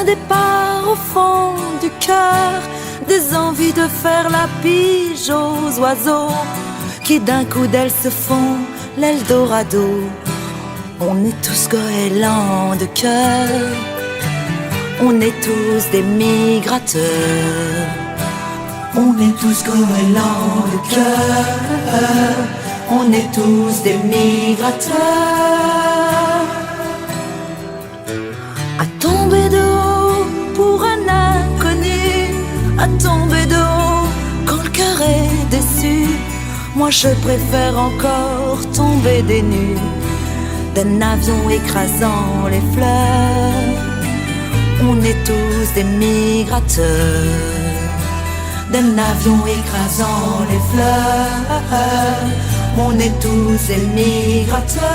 un départ au fond du cœur, des envies de faire la pige aux oiseaux qui d'un coup d'aile se font l'Eldorado. On est tous goélands de cœur, on est tous des migrateurs. On est tous goélands de cœur, on est tous des migrateurs. À tomber de haut pour un inconnu, à tomber de haut quand le cœur est déçu. Moi je préfère encore tomber des nues d'un avion écrasant les fleurs. On est tous des migrateurs, d'un avion écrasant les fleurs. On est tous des migrateurs.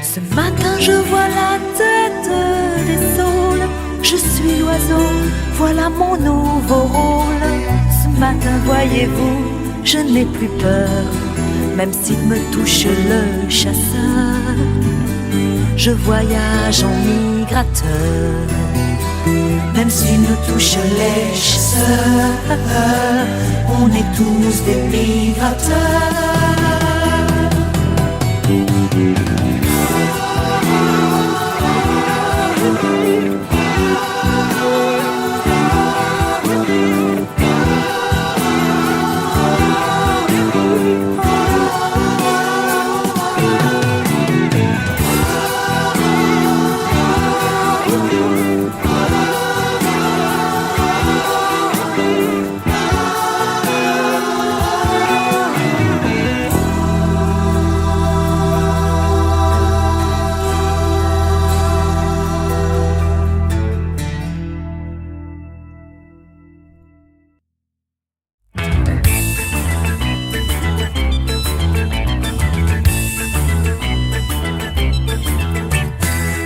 Ce matin je vois la tête des saules, je suis l'oiseau, voilà mon nouveau rôle. Ce matin voyez-vous, je n'ai plus peur, même s'il me touche le chasseur. Je voyage en migrateur, même s'il me touche les chasseurs. On est tous des migrateurs.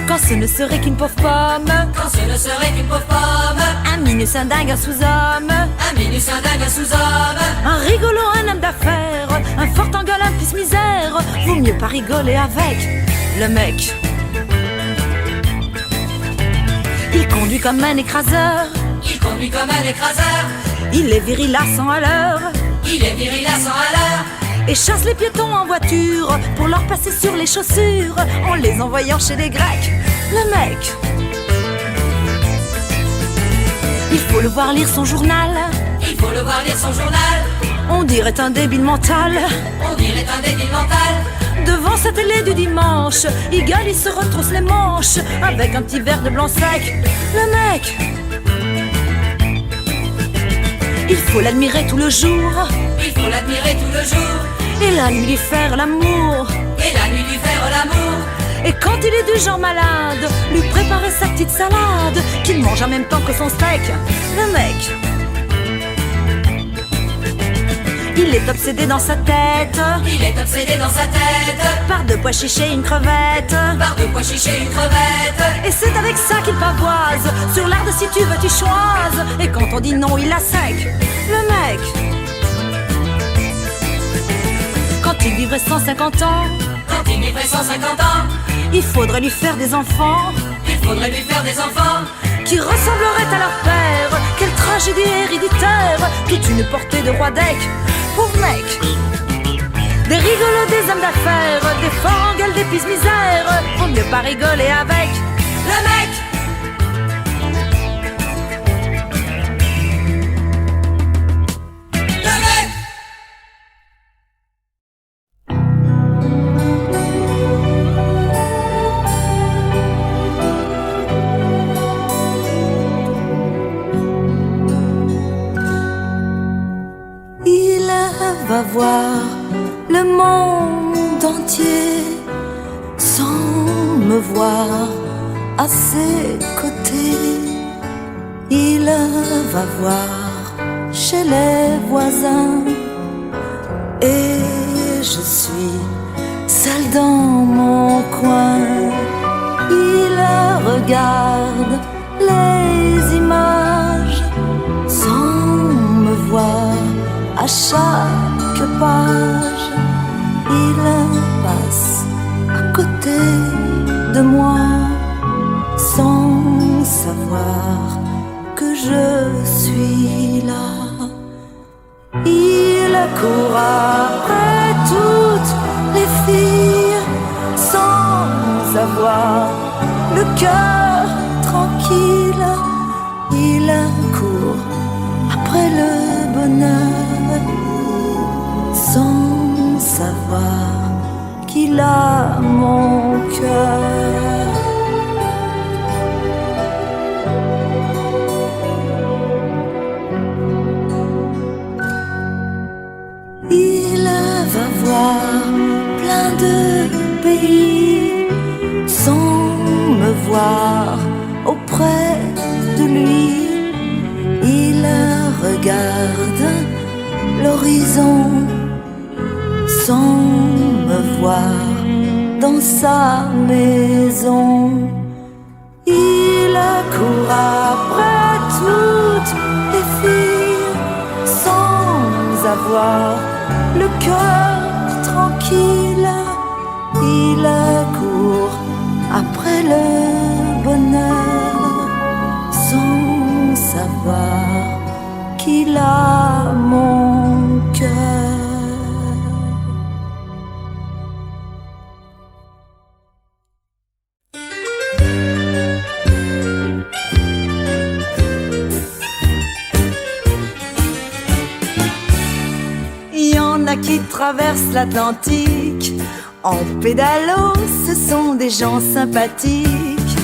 Quand ce ne serait qu'une pauvre pomme, quand ce ne serait qu'une pauvre pomme, un minus, un dingue, un sous-homme, un minus, un dingue, un sous-homme, un rigolo, un homme d'affaires, un fort en gueule, un pisse misère. Vaut mieux pas rigoler avec le mec. Il conduit comme un écraseur, il conduit comme un écraseur, il est viril à 100 à l'heure, il est viril à 100 à l'heure, et chasse les piétons en voiture pour leur passer sur les chaussures en les envoyant chez les Grecs. Le mec, il faut le voir lire son journal, il faut le voir lire son journal. On dirait un débile mental, on dirait un débile mental. Devant sa télé du dimanche, il gueule, il se retrousse les manches avec un petit verre de blanc sec. Le mec, il faut l'admirer tout le jour, il faut l'admirer tout le jour, et la nuit lui faire l'amour, et la nuit lui faire l'amour. Et quand il est du genre malade, lui préparer sa petite salade qu'il mange en même temps que son steak. Le mec, il est obsédé dans sa tête, il est obsédé dans sa tête, par 2 pois chichés et une crevette, par 2 pois chichés et une crevette. Et c'est avec ça qu'il pavoise sur l'art de si tu veux tu choises. Et quand on dit non il la sec. Le mec, quand il vivrait 150 ans, quand il vivrait 150 ans, il faudrait lui faire des enfants, il faudrait lui faire des enfants qui ressemblerait à leur père. Quelle tragédie héréditaire, toute une portée de roi d'Ec. Pauvre mec, des rigolos, des hommes d'affaires, des forts en gueule, des pisse misère. Faut mieux pas rigoler avec le mec. Va voir le monde entier sans me voir à ses côtés. Il va voir chez les voisins. Et je suis seule dans mon coin. Il regarde les images sans me voir à chaque page. Il passe à côté de moi sans savoir que je suis là. Il court après toutes les filles sans avoir le cœur tranquille. Il court après le bonheur sans savoir qu'il a mon cœur. Il va voir plein de pays sans me voir auprès de lui. Il regarde l'horizon sans me voir dans sa maison. Il court après toutes les filles sans avoir le cœur tranquille. Il court après le bonheur sans savoir qu'il a mon cœur. Qui traversent l'Atlantique en pédalo, ce sont des gens sympathiques.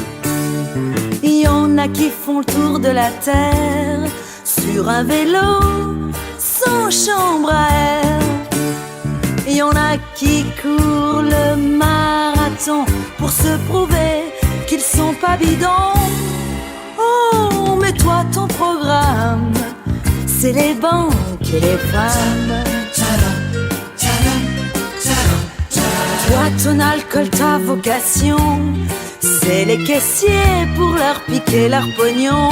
Il y en a qui font le tour de la terre sur un vélo sans chambre à air. Il y en a qui courent le marathon pour se prouver qu'ils sont pas bidons. Oh, mais toi ton programme, c'est les banques et les femmes. Toi ton alcool, ta vocation, c'est les caissiers pour leur piquer leur pognon.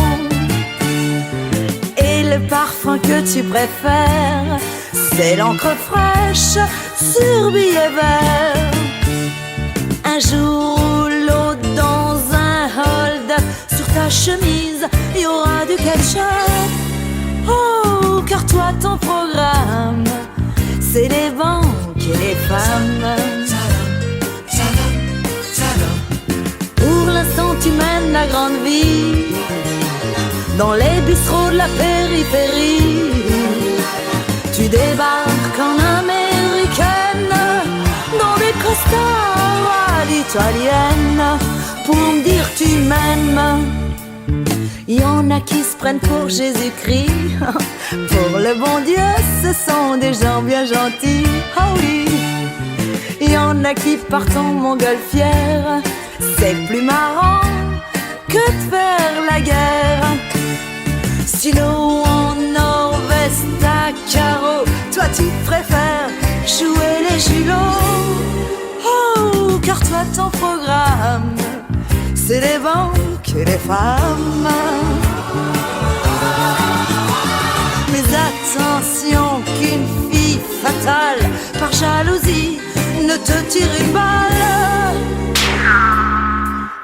Et le parfum que tu préfères, c'est l'encre fraîche sur billet vert. Un jour ou l'autre dans un hold, sur ta chemise il y aura du ketchup. Oh, car toi ton programme, c'est les banques et les femmes. Pour l'instant tu mènes la grande vie dans les bistrots de la périphérie. Tu débarques en américaine dans des costards à l'italienne pour me dire tu m'aimes. Il y en a qui se prennent pour Jésus-Christ. Pour le bon Dieu, ce sont des gens bien gentils. Oh oui. Il y en a qui partent en montgolfière. C'est plus marrant que de faire la guerre. Stylo en or, veste à carreaux. Toi tu préfères jouer les julots. Oh, car toi ton programme, c'est les banques et les femmes. Mais attention qu'une fille fatale, par jalousie, ne te tire une balle.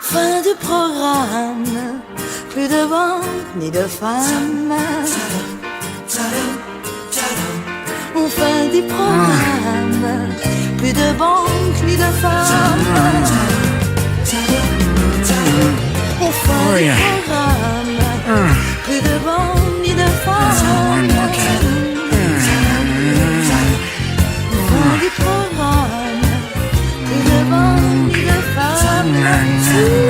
Fin du programme, plus de banques ni de femmes. Fin du programme, plus de banques ni de femmes. Fin du programme, plus de banques ni de femmes. Fin du programme, plus de banques ni de femmes.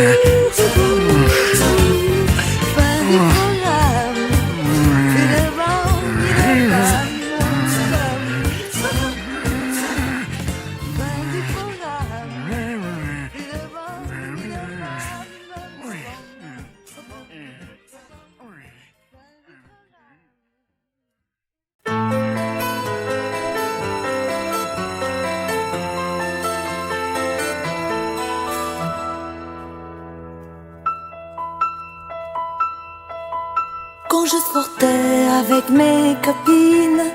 je sortais avec mes copines,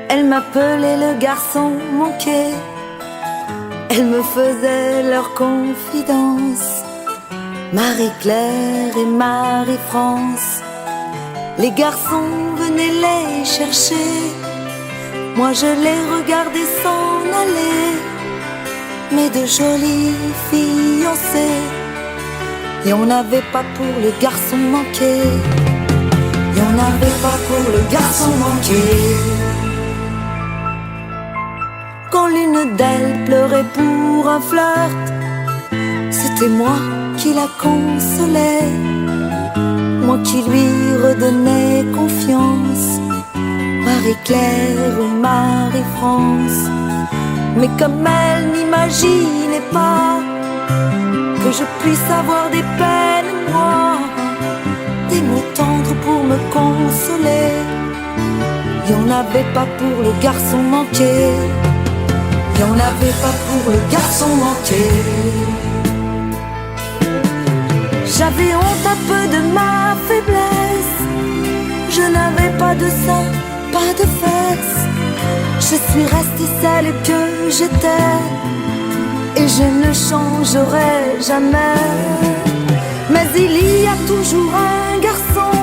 elles m'appelaient le garçon manqué. Elles me faisaient leur confidence, Marie-Claire et Marie-France. Les garçons venaient les chercher, moi je les regardais s'en aller. Mais de jolies fiancées, et on n'avait pas pour le garçon manqué. Et on n'avait pas pour le garçon manqué. Quand l'une d'elles pleurait pour un flirt, c'était moi qui la consolais, moi qui lui redonnais confiance, Marie-Claire ou Marie-France. Mais comme elle n'imaginait pas que je puisse avoir des peines, moi, des mots tendres pour me consoler, et on n'avait pas pour le garçon manqué. Et on n'avait pas pour le garçon manqué. J'avais honte un peu de ma faiblesse, je n'avais pas de seins, pas de fesses. Je suis restée celle que j'étais, et je ne changerai jamais. Mais il y a toujours un garçon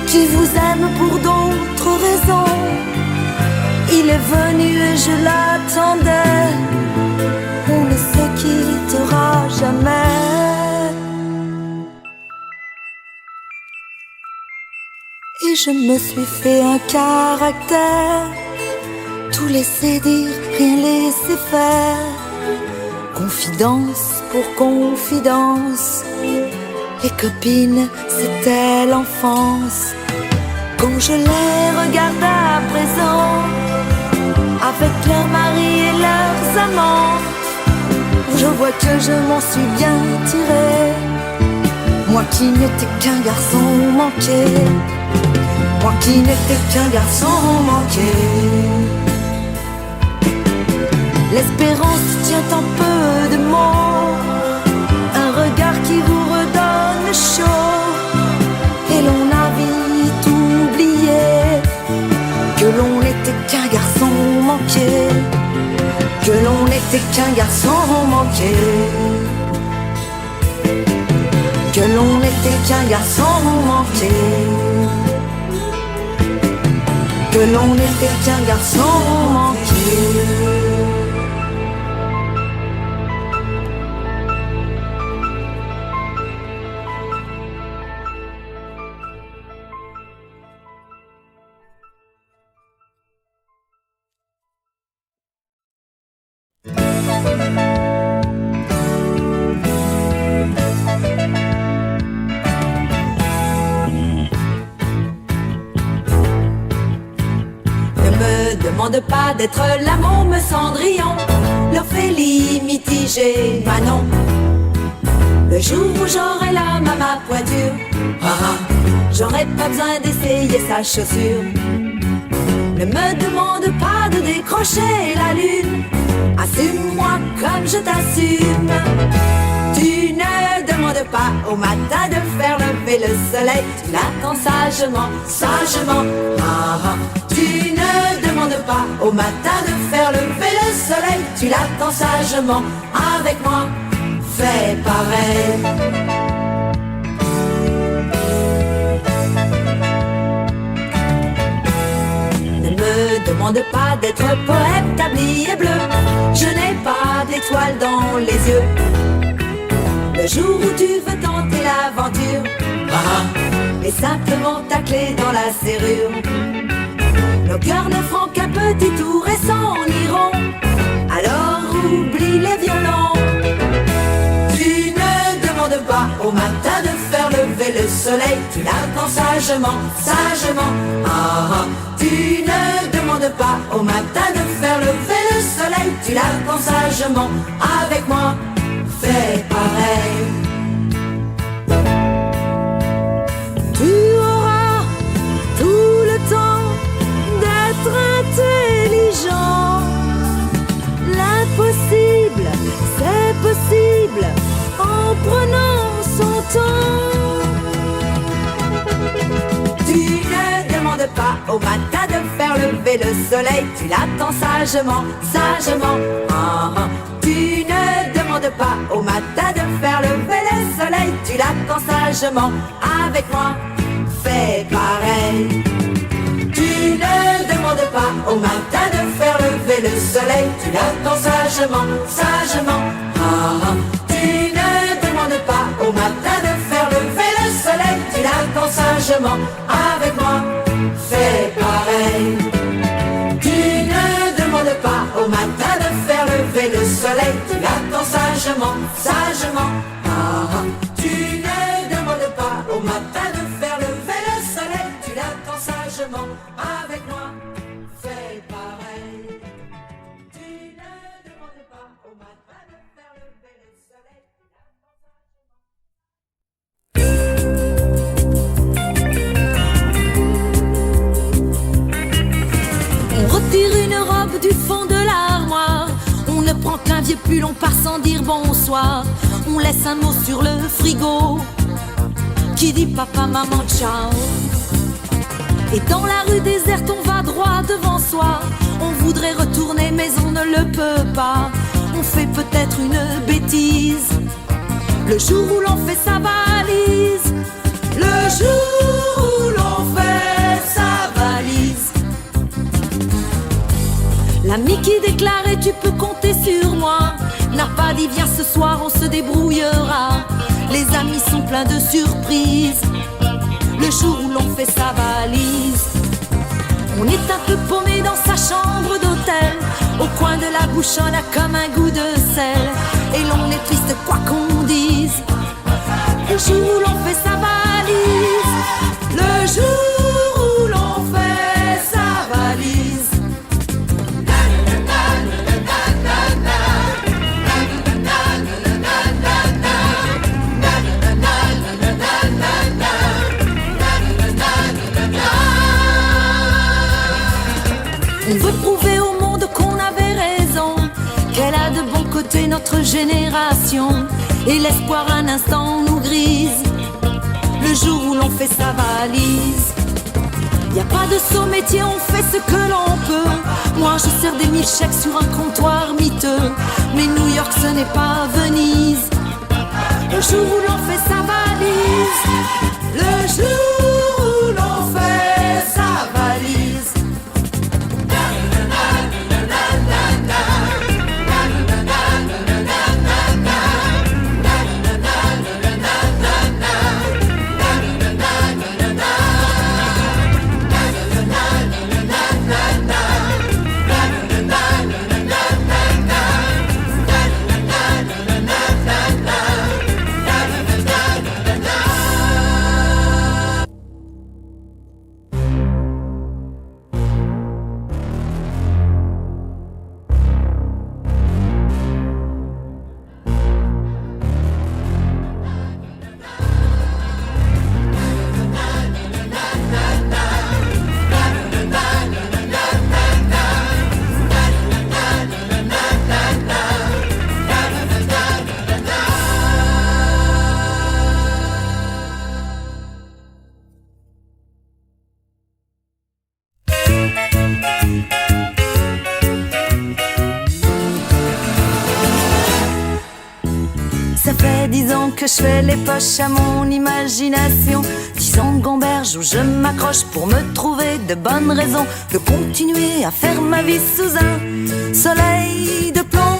qui vous aime pour d'autres raisons. Il est venu et je l'attendais, on ne se quittera jamais. Et je me suis fait un caractère, tout laisser dire, rien laisser faire. Confidence pour confidence, les copines c'était l'enfance. Quand je les regarde à présent, avec leurs maris et leurs amants, je vois que je m'en suis bien tiré, moi qui n'étais qu'un garçon manqué, moi qui n'étais qu'un garçon manqué. L'espérance tient en peu de mots, un regard qui vous redonne chaud, et l'on a vite oublié que l'on n'était qu'un garçon manqué, que l'on n'était qu'un garçon manqué, que l'on n'était qu'un garçon manqué, que l'on n'était qu'un garçon manqué. Demande pas d'être l'amour me Cendrillon, l'Ophélie mitigée Manon. Le jour où j'aurai l'âme à ma pointure, j'aurai pas besoin d'essayer sa chaussure. Ne me demande pas de décrocher la lune, assume-moi comme je t'assume. Tu ne demandes pas au matin de faire lever le soleil, tu l'attends sagement, sagement. Tu ne demandes pas au matin de faire lever le soleil, tu l'attends sagement. Avec moi, fais pareil. Ne me demande pas d'être poète tablier bleu, je n'ai pas d'étoiles dans les yeux. Le jour où tu veux tenter l'aventure, et simplement ta clé dans la serrure. Nos cœurs ne feront qu'un petit tour et s'en iront, alors oublie les violons. Tu ne demandes pas au matin de faire lever le soleil, tu l'attends sagement, sagement. Tu ne demandes pas au matin de faire lever le soleil, tu l'attends sagement. Avec moi, fais pareil. Tu auras tout le temps d'être intelligent. L'impossible, c'est possible en prenant son temps. pas au matin de faire lever le soleil. Tu l'attends sagement, sagement. Ah, ah. Tu ne demandes pas au matin de faire lever le soleil. Tu l'attends sagement. Avec moi, fais pareil. Tu ne demandes pas au matin de faire lever le soleil. Tu l'attends sagement, sagement. Ah, ah. Tu ne demandes pas au matin de faire lever le soleil. Tu l'attends sagement. Avec moi, fais pareil. Tu ne demandes pas au matin de faire lever le soleil. Tu l'attends sagement, sagement. Ah, ah. Tu ne demandes pas au matin de faire lever le soleil. Tu l'attends sagement. Avec moi, fais pareil. Tu ne demandes pas au matin de faire lever le soleil. Tu l'attends sagement. On retire une robe du fond de l'armoire. On ne prend qu'un vieux pull, on part sans dire bonsoir. On laisse un mot sur le frigo qui dit papa, maman, ciao. Et dans la rue déserte, on va droit devant soi. On voudrait retourner mais on ne le peut pas. On fait peut-être une bêtise le jour où l'on fait sa valise. Le jour où l'on fait sa valise. L'ami qui déclarait tu peux compter sur moi n'a pas dit viens ce soir on se débrouillera. Les amis sont pleins de surprises le jour où l'on fait sa valise. On est un peu paumé dans sa chambre d'hôtel. Au coin de la bouche on a comme un goût de sel. Et l'on est triste quoi qu'on dise le jour où l'on fait sa valise. Le jour où l'on fait sa valise. On veut prouver au monde qu'on avait raison, qu'elle a de bons côtés notre génération. Et l'espoir un instant nous grise le jour où l'on fait sa valise. Y a pas de saut métier, on fait ce que l'on peut. Moi je sers des milkshakes sur un comptoir miteux. Mais New York ce n'est pas Venise. Le jour où l'on fait sa valise. Le jour où l'on fait sa valise. Ça fait 10 ans que je fais les poches à mon imagination. 10 ans de gamberge où je m'accroche pour me trouver de bonnes raisons de continuer à faire ma vie sous un soleil de plomb.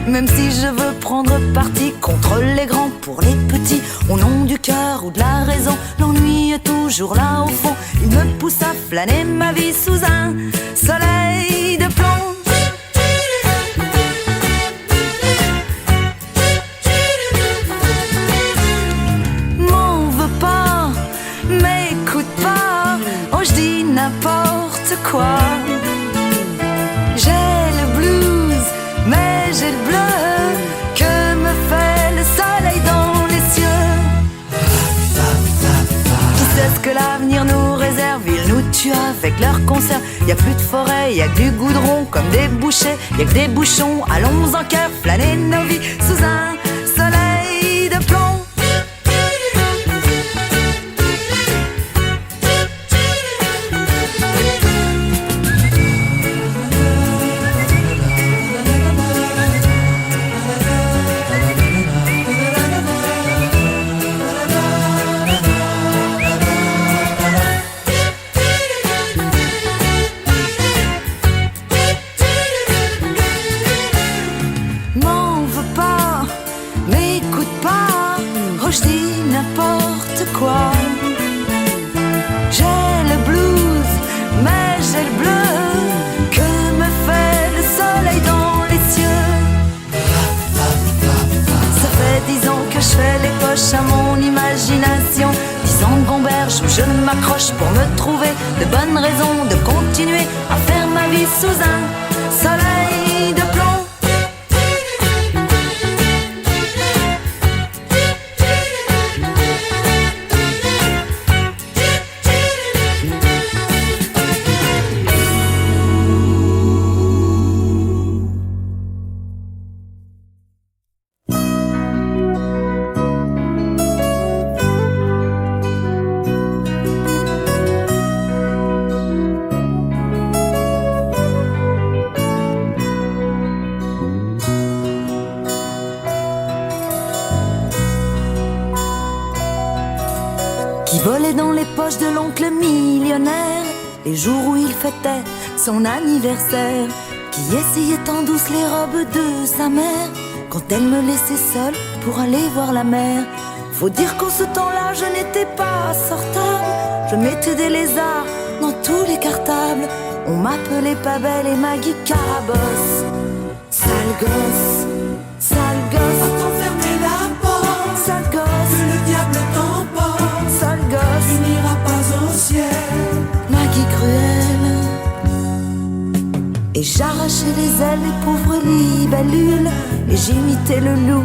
Même si je veux prendre parti contre les grands pour les petits, au nom du cœur ou de la raison, l'ennui est toujours là au fond. Il me pousse à flâner ma vie sous un soleil de plomb. M'en veux pas, m'écoute pas, oh je dis n'importe quoi. J'ai le blues, mais j'ai le bleu que me fait le soleil dans les cieux. Qui sait ce que l'avenir nous réserve? Ils nous tuent avec leurs concerts. Y a plus de forêt, y a que du goudron comme des bouchers. Y a que des bouchons, allons en cœur flâner nos vies sous un soleil cherche pour me trouver de bonnes raisons de continuer à faire ma vie sous un soleil de plomb. Qui volait dans les poches de l'oncle millionnaire les jours où il fêtait son anniversaire, qui essayait en douce les robes de sa mère quand elle me laissait seule pour aller voir la mer. Faut dire qu'en ce temps-là je n'étais pas sortable, je mettais des lézards dans tous les cartables. On m'appelait pas belle et Maggie Carabosse. Sale gosse, sale gosse, va t'enfermer la porte, sale gosse, que le diable t'emporte, sale gosse, tu n'iras pas au ciel. Maggie cruelle. Et j'arrachais les ailes des pauvres libellules, et j'imitais le loup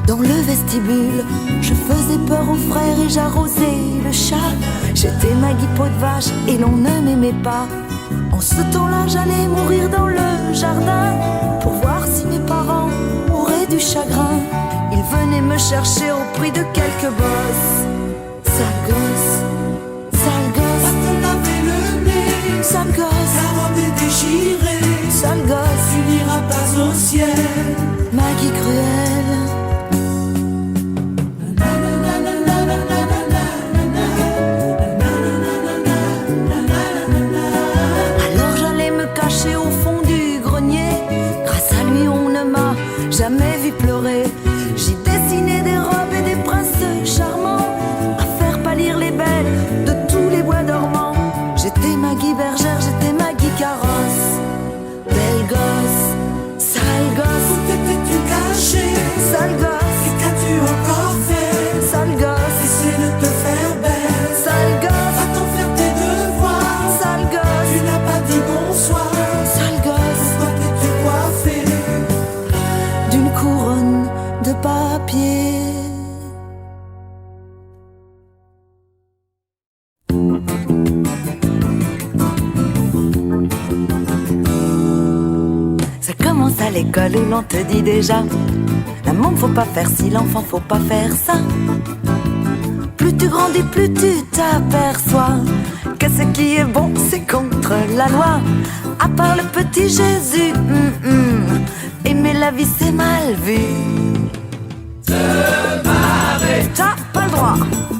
dans le vestibule. Je faisais peur aux frères et j'arrosais le chat. J'étais Maggie peau de vache et l'on ne m'aimait pas. En ce temps-là j'allais mourir dans le jardin pour voir si mes parents auraient du chagrin. Ils venaient me chercher au prix de quelques bosses. Sale gosse, sale Va gosse, te laver le nez, sale gosse, la robe est déchirée, sale gosse, tu n'iras pas au ciel. Maggie cruelle. Alors j'allais me cacher au fond du grenier. Grâce à lui on ne m'a jamais vu pleurer. J'y dessinais des robes et des princes charmants, à faire pâlir les belles de tous les bois dormants. J'étais Maggie bergère, j'étais Maggie carrosse. Belle gosse, sale gosse, Où t'étais-tu caché? sale gosse, Et qu'as-tu encore fait? sale gosse, Essaie de te faire belle, sale gosse, va t'en faire tes devoirs. sale gosse, Tu n'as pas dit bonsoir, sale gosse, pourquoi t'es-tu coiffé? d'une couronne de papier. Ça commence à l'école où l'on te dit déjà: la môme faut pas faire ci, l'enfant faut pas faire ça. Plus tu grandis, plus tu t'aperçois que ce qui est bon c'est contre la loi. À part le petit Jésus, aimer la vie c'est mal vu. Te barrer, t'as pas le droit.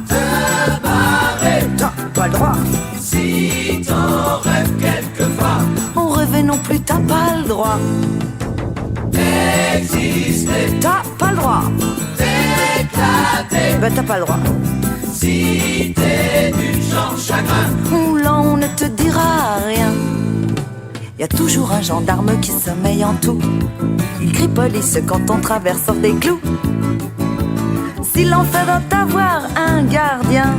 Te barrer, t'as pas le droit. Si t'en rêves quelquefois, On rêvait non plus, t'as pas le droit. exister, T'as pas le droit. t'éclater. Ben t'as pas le droit. Si t'es du genre chagrin, Là on ne te dira rien. Y a toujours un gendarme qui sommeille en tout. Il crie police quand on traverse hors des clous. Si l'enfer doit avoir un gardien,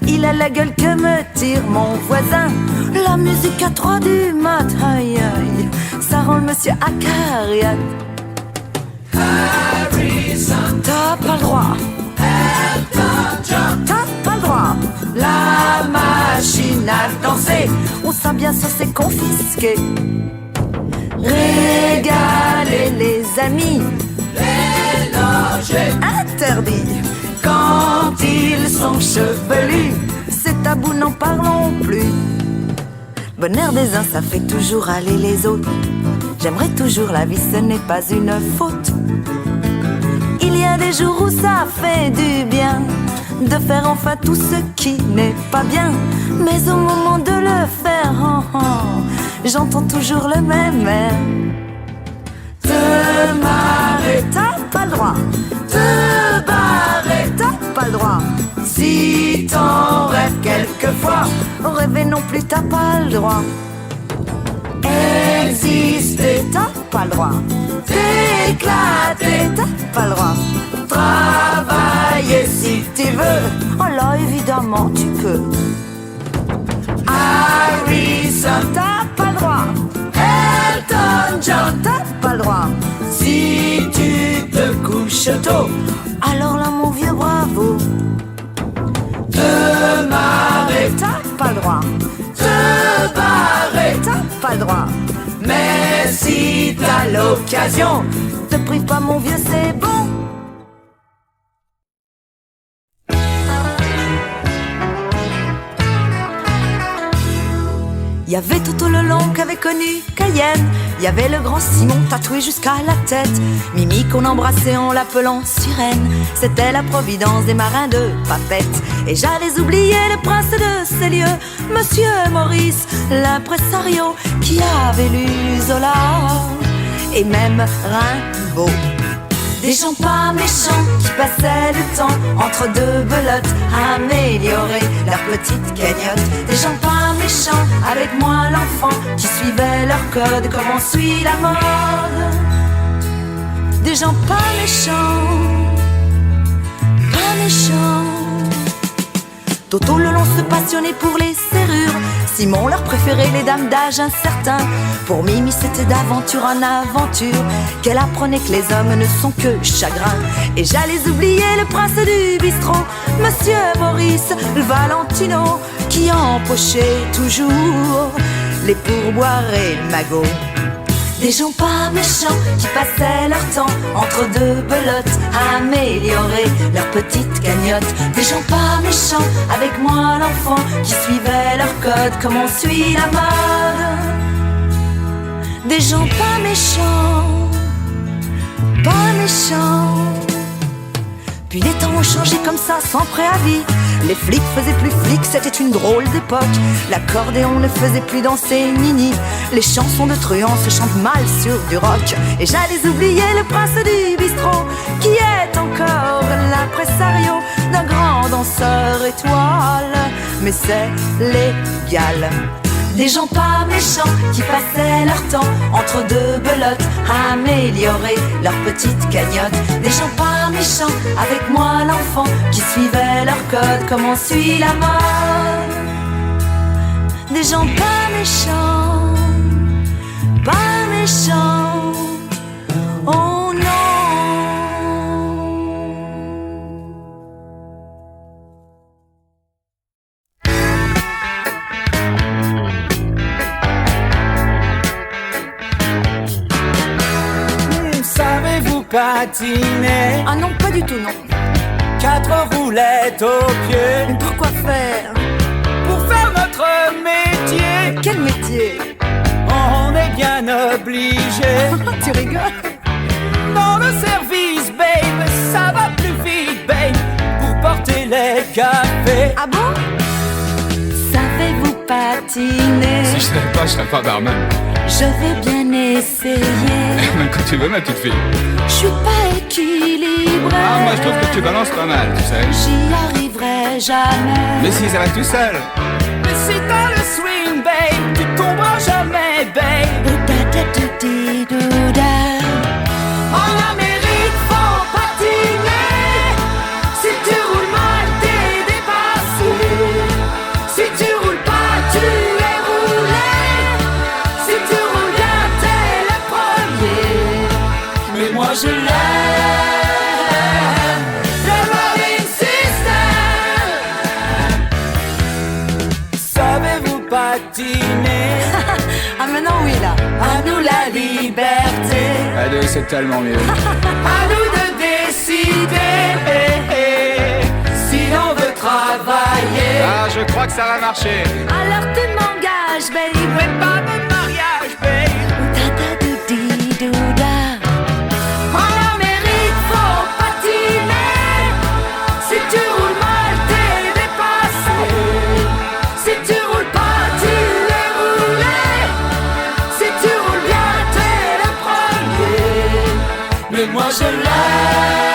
il a la gueule que me tire mon voisin. La musique à 3 du mat, aïe aïe, ça rend le monsieur acariaque. Harrison, T'as pas le droit, Elton John, t'as pas le droit. la machine à danser, On sent bien ça c'est confisqué. Régaler les amis, éloger interdit. Quand ils sont chevelus, c'est tabou, n'en parlons plus. Bonheur des uns, ça fait toujours aller les autres. J'aimerais toujours la vie, ce n'est pas une faute. Il y a des jours où ça fait du bien de faire enfin tout ce qui n'est pas bien. Mais au moment de le faire, j'entends toujours le même air. Te marrer, t'as pas le droit. Te barrer, t'as pas le droit. Si t'en rêves quelquefois, rêver non plus, t'as pas le droit. Exister, t'as pas le droit. T'éclater, t'as pas le droit. Travailler si tu veux, oh là évidemment tu peux. Michetots. Alors là mon vieux bravo, Te marrer, t'as pas le droit, te barrer. t'as pas le droit. Mais si t'as l'occasion, Te prive pas mon vieux, c'est bon. Il y avait tout le long qu'avait connu Cayenne. Il y avait le grand Simon tatoué jusqu'à la tête. Mimi qu'on embrassait en l'appelant sirène. C'était la providence des marins de Papette. Et j'allais oublier le prince de ces lieux, Monsieur Maurice, l'impresario qui avait lu Zola et même Rimbaud. Des gens pas méchants qui passaient le temps entre deux belotes à améliorer leur petite cagnotte. Des gens pas méchants avec moi l'enfant qui suivait leur code comme on suit la mode. Des gens pas méchants, pas méchants. Toto le long se passionnait pour les serrures. Simon leur préférait les dames d'âge incertain. Pour Mimi c'était d'aventure en aventure qu'elle apprenait que les hommes ne sont que chagrins. Et j'allais oublier le prince du bistrot, Monsieur Maurice, le Valentino, qui empochait toujours les pourboires et le magot. Des gens pas méchants qui passaient leur temps entre deux belotes à améliorer leur petite cagnotte. Des gens pas méchants avec moi l'enfant qui suivait leur code comme on suit la mode. Des gens pas méchants, pas méchants. Puis les temps ont changé comme ça sans préavis. Les flics faisaient plus flics, c'était une drôle d'époque. L'accordéon ne faisait plus danser Nini. Les chansons de truands se chantent mal sur du rock. Et j'allais oublier le prince du bistrot qui est encore l'impresario d'un grand danseur étoile. Mais c'est légal. Des gens pas méchants qui passaient leur temps entre deux belotes à améliorer leur petite cagnotte. Des gens pas méchants avec moi l'enfant qui suivait leur code comme on suit la mode. Des gens pas méchants, pas méchants. Oh non. Savez-vous patiner? Ah non, pas du tout, non. 4 roulettes aux pieds. Mais pourquoi faire? Pour faire notre métier, Quel métier? on est bien obligé. Tu rigoles? Dans le service, babe, ça va plus vite, babe, pour porter les cafés. Ah bon? Savez-vous patiner? Si je savais pas, je serais pas barman. Je vais bien essayer. Même quand tu veux, ma petite fille. Je suis pas équilibrée. Ah, moi je trouve que tu balances pas mal, tu sais. J'y arriverai jamais. Mais si, ça va tout seul. Mais si t'as le swing, babe, tu tomberas jamais, babe. En Amérique, faut patiner. Si tu roules mal, t'es dépassé. Si tu roules pas, tu es roulé. Si tu roules bien, t'es le premier. Mais moi je l'aime, le Marine System. Savez-vous patiner? Ah maintenant oui là. À nous la liberté. À deux, c'est tellement mieux. À nous de décider si on veut travailler. Ah, je crois que ça va marcher. Alors tu m'engages, baby. Mais pas de mariage, babe. En Amérique, faut patiner. Si tu roules mal, t'es dépassé. Si tu roules pas, tu es roulé. Si tu roules bien, t'es le premier. Mais moi je l'aime.